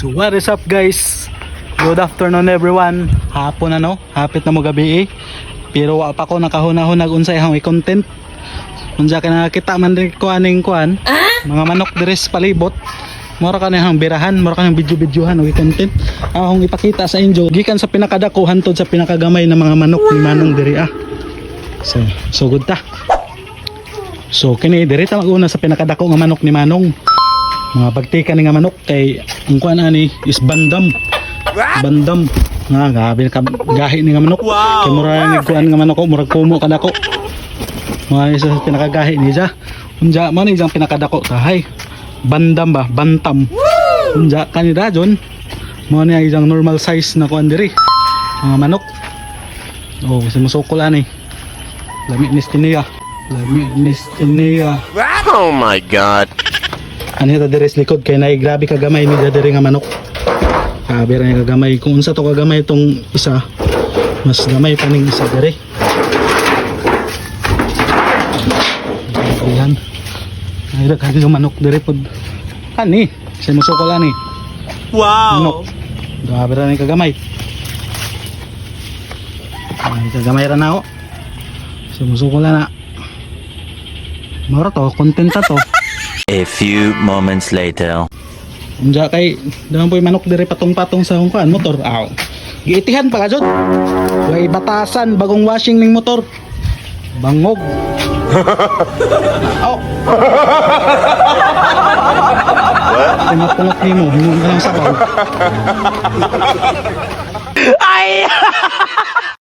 So what is up guys? Good afternoon everyone. Hapon na no, hapit na mo gabi eh. Pero wa pa ko nakahunahunag unsay akong i-content. Unsa ka nakita man rin ko aning kuan, mga manok deres palibot. Mura ka nang birahan, mura ka nang video-videohan o i-content. Akong ipakita sa inyo gikan sa pinakadako hantod sa pinakagamay na mga manok ni Manong diri ah. So good ta. So kini diri ta maguna sa pinakadako nga manok ni Manong. Mga pagtika ni nga manok kay ang kuan ani is bandam. Bandam nga gabi ka gahi ni nga manok. Kay mura ni kuan nga manok murag kumo kadako. Mga isa sa pinakagahi ni siya. Unja man isang pinakadako tahay. Bandam ba, bantam. Unja kanira jon. Mo ni isang normal size na kuan diri. Mga manok. Oh, kasi musukol ani. Lami ni Stinia. Lami ni Stinia. Oh my god. Ano ito deres likod kay nay grabe kagamay ni diri nga manok. Grabe ra kagamay kung unsa to kagamay itong isa. Mas gamay pa ning isa diri. Ayan. Ay daghan yung manok diri pod. Kani, sa musukol ani. Wow. Manok. Grabe ra ni kagamay. Ay kagamay ra na ako. Sa musukol na. Mara to, kontenta to. A few moments later. Unja kay daman po'y manok dire patong-patong sa kuan motor. Aw. Giitihan pa ka jud. Way batasan bagong washing ning motor. Bangog. Aw. Tinapulot nimo, hingon ka lang sabaw. Ay!